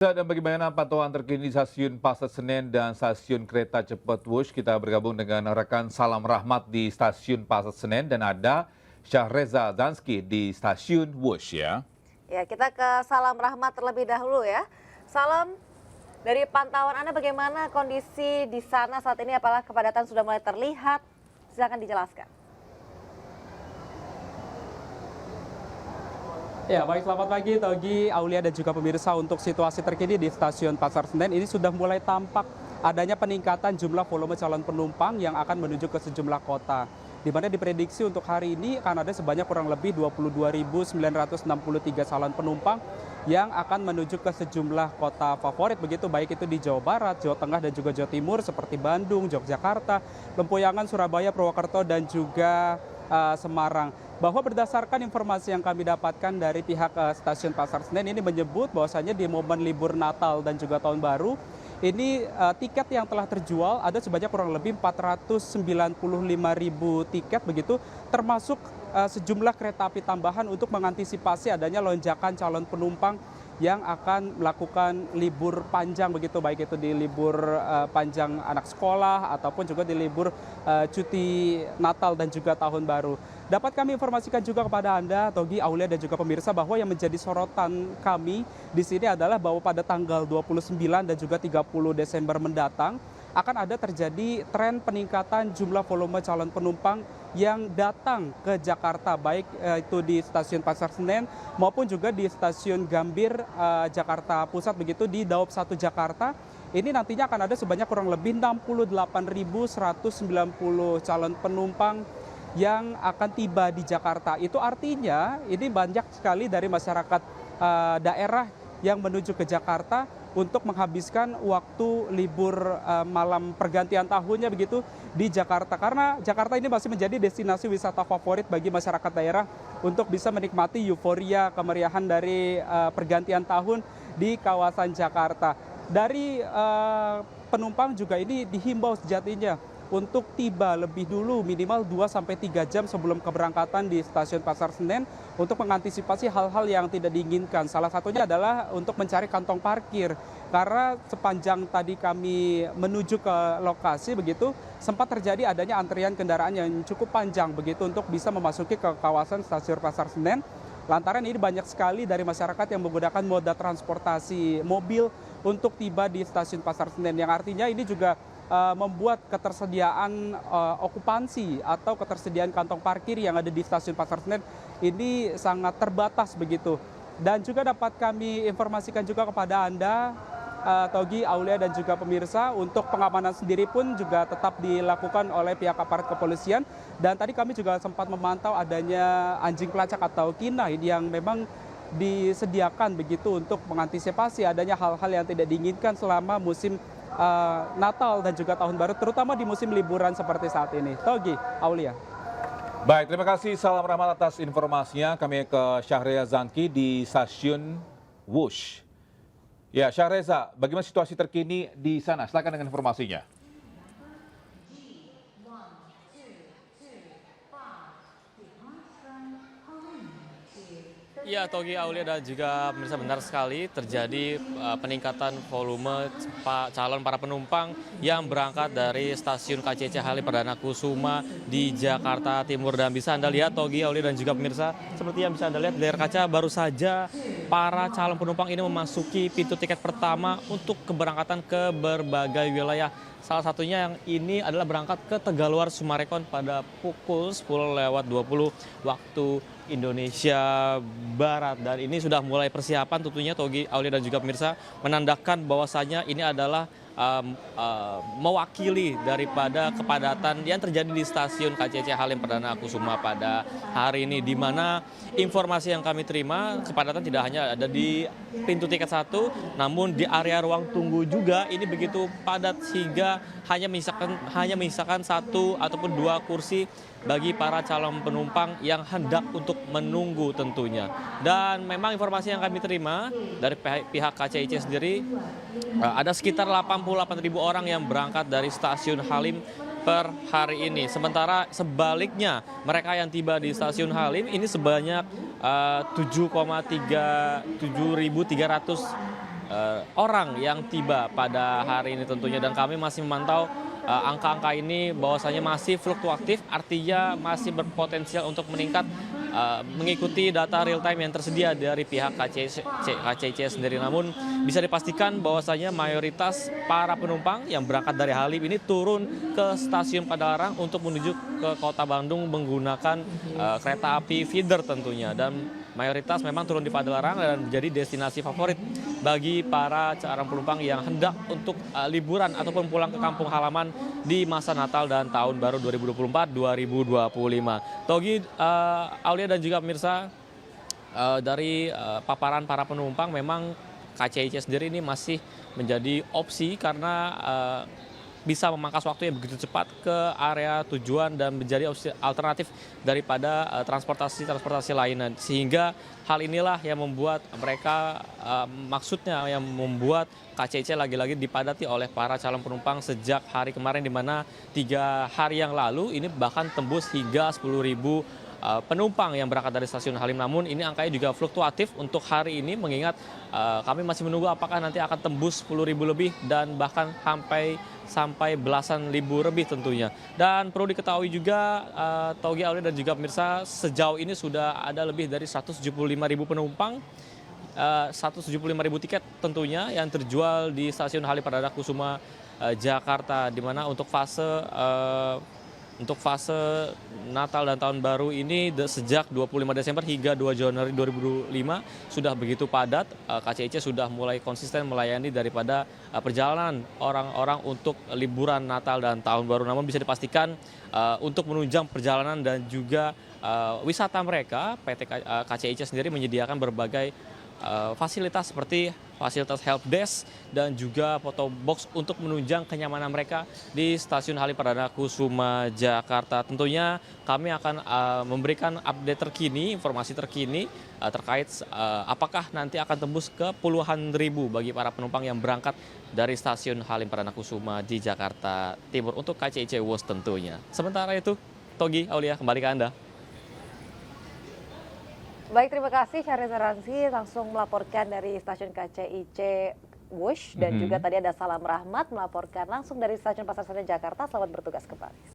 Dan bagaimana pantauan terkini di stasiun Pasar Senen dan stasiun kereta cepat Wush? Kita bergabung dengan rekan Salam Rahmat di stasiun Pasar Senen dan ada Syahreza Zanski di stasiun Wush ya. Ya, kita ke Salam Rahmat terlebih dahulu ya. Salam, dari pantauan Anda bagaimana kondisi di sana saat ini? Apakah kepadatan sudah mulai terlihat? Silakan dijelaskan. Ya, baik, selamat pagi Togi, Aulia dan juga pemirsa. Untuk situasi terkini di stasiun Pasar Senen ini sudah mulai tampak adanya peningkatan jumlah volume calon penumpang yang akan menuju ke sejumlah kota. Di mana diprediksi untuk hari ini akan ada sebanyak kurang lebih 22.963 calon penumpang yang akan menuju ke sejumlah kota favorit, begitu baik itu di Jawa Barat, Jawa Tengah dan juga Jawa Timur seperti Bandung, Yogyakarta, Lempuyangan, Surabaya, Purwokerto dan juga Semarang. Bahwa berdasarkan informasi yang kami dapatkan dari pihak stasiun Pasar Senen ini menyebut bahwasanya di momen libur Natal dan juga Tahun Baru ini tiket yang telah terjual ada sebanyak kurang lebih 495.000 tiket begitu, termasuk sejumlah kereta api tambahan untuk mengantisipasi adanya lonjakan calon penumpang yang akan melakukan libur panjang begitu, baik itu di libur panjang anak sekolah ataupun juga di libur cuti Natal dan juga Tahun Baru. Dapat kami informasikan juga kepada Anda, Togi, Aulia dan juga pemirsa, bahwa yang menjadi sorotan kami di sini adalah bahwa pada tanggal 29 dan juga 30 Desember mendatang akan ada terjadi tren peningkatan jumlah volume calon penumpang yang datang ke Jakarta, baik itu di stasiun Pasar Senen maupun juga di stasiun Gambir Jakarta Pusat begitu di Daob 1 Jakarta. Ini nantinya akan ada sebanyak kurang lebih 68.190 calon penumpang yang akan tiba di Jakarta. Itu artinya ini banyak sekali dari masyarakat daerah yang menuju ke Jakarta untuk menghabiskan waktu libur malam pergantian tahunnya begitu di Jakarta. Karena Jakarta ini masih menjadi destinasi wisata favorit bagi masyarakat daerah untuk bisa menikmati euforia kemeriahan dari pergantian tahun di kawasan Jakarta. Dari penumpang juga ini dihimbau sejatinya untuk tiba lebih dulu minimal 2-3 jam sebelum keberangkatan di stasiun Pasar Senen untuk mengantisipasi hal-hal yang tidak diinginkan. Salah satunya adalah untuk mencari kantong parkir. Karena sepanjang tadi kami menuju ke lokasi begitu, sempat terjadi adanya antrian kendaraan yang cukup panjang begitu untuk bisa memasuki ke kawasan stasiun Pasar Senen. Lantaran ini banyak sekali dari masyarakat yang menggunakan moda transportasi mobil untuk tiba di stasiun Pasar Senen, yang artinya ini juga membuat ketersediaan okupansi atau ketersediaan kantong parkir yang ada di stasiun Pasar Senen ini sangat terbatas begitu. Dan juga dapat kami informasikan juga kepada Anda, Togi, Aulia dan juga pemirsa, untuk pengamanan sendiri pun juga tetap dilakukan oleh pihak aparat kepolisian. Dan tadi kami juga sempat memantau adanya anjing pelacak atau K9 yang memang disediakan begitu untuk mengantisipasi adanya hal-hal yang tidak diinginkan selama musim Natal dan juga Tahun Baru, terutama di musim liburan seperti saat ini. Togi, Aulia. Baik, terima kasih Salam Rahmat atas informasinya. Kami ke Syahreza Zanski di stasiun Wush. Ya, Syahreza, bagaimana situasi terkini di sana? Silakan dengan informasinya. Ya, Togi, Aulia dan juga pemirsa, benar sekali terjadi peningkatan volume calon para penumpang yang berangkat dari stasiun KCC Halim Perdana Kusuma di Jakarta Timur. Dan bisa Anda lihat, Togi, Aulia dan juga pemirsa, seperti yang bisa Anda lihat di layar kaca, baru saja para calon penumpang ini memasuki pintu tiket pertama untuk keberangkatan ke berbagai wilayah. Salah satunya yang ini adalah berangkat ke Tegaluar Summarecon pada pukul 10.20 waktu Indonesia Barat. Dan ini sudah mulai persiapan tentunya, Togi, Aulia dan juga pemirsa, menandakan bahwasanya ini adalah mewakili daripada kepadatan yang terjadi di stasiun KCC Halim Perdana Kusuma pada hari ini, di mana informasi yang kami terima, kepadatan tidak hanya ada di pintu tiket 1, namun di area ruang tunggu juga ini begitu padat sehingga hanya menyisakan 1 ataupun 2 kursi bagi para calon penumpang yang hendak untuk menunggu tentunya. Dan memang informasi yang kami terima dari pihak KCIC sendiri, ada sekitar 88.000 orang yang berangkat dari stasiun Halim per hari ini. Sementara sebaliknya, mereka yang tiba di stasiun Halim ini sebanyak 7.300 orang yang tiba pada hari ini tentunya, dan kami masih memantau angka-angka ini bahwasanya masih fluktuatif, artinya masih berpotensial untuk meningkat mengikuti data real time yang tersedia dari pihak KCIC sendiri. Namun bisa dipastikan bahwasanya mayoritas para penumpang yang berangkat dari Halim ini turun ke stasiun Padalarang untuk menuju ke Kota Bandung menggunakan kereta api feeder tentunya, dan mayoritas memang turun di Padalarang dan menjadi destinasi favorit bagi para calon penumpang yang hendak untuk liburan ataupun pulang ke kampung halaman di masa Natal dan Tahun Baru 2024-2025. Togi, Aulia dan juga pemirsa, dari paparan para penumpang memang KCIC sendiri ini masih menjadi opsi karena bisa memangkas waktu yang begitu cepat ke area tujuan dan menjadi opsi alternatif daripada transportasi lainnya, sehingga hal inilah yang membuat mereka maksudnya yang membuat KCIC lagi-lagi dipadati oleh para calon penumpang sejak hari kemarin, di mana 3 hari yang lalu ini bahkan tembus hingga 10.000 penumpang yang berangkat dari stasiun Halim. Namun ini angkanya juga fluktuatif untuk hari ini, mengingat kami masih menunggu apakah nanti akan tembus 10.000 lebih dan bahkan sampai belasan ribu lebih tentunya. Dan perlu diketahui juga Togi, Aulia dan juga pemirsa, sejauh ini sudah ada lebih dari 175.000 penumpang, 175.000 tiket tentunya yang terjual di stasiun Halim Perdana Kusuma Jakarta, di mana untuk fase Natal dan Tahun Baru ini sejak 25 Desember hingga 2 Januari 2005 sudah begitu padat. KCIC sudah mulai konsisten melayani daripada perjalanan orang-orang untuk liburan Natal dan Tahun Baru. Namun bisa dipastikan untuk menunjang perjalanan dan juga wisata mereka, PT KCIC sendiri menyediakan berbagai fasilitas seperti fasilitas help desk dan juga foto box untuk menunjang kenyamanan mereka di stasiun Halim Perdana Kusuma Jakarta. Tentunya kami akan memberikan update terkini, informasi terkini terkait apakah nanti akan tembus ke puluhan ribu bagi para penumpang yang berangkat dari stasiun Halim Perdana Kusuma di Jakarta Timur untuk KCIC WOS tentunya. Sementara itu, Togi, Aulia, kembali ke Anda. Baik, terima kasih Syahreza Ransi langsung melaporkan dari stasiun KCIC Wush, dan juga tadi ada Salam Rahmat melaporkan langsung dari stasiun Pasar Senen Jakarta. Selamat bertugas kembali.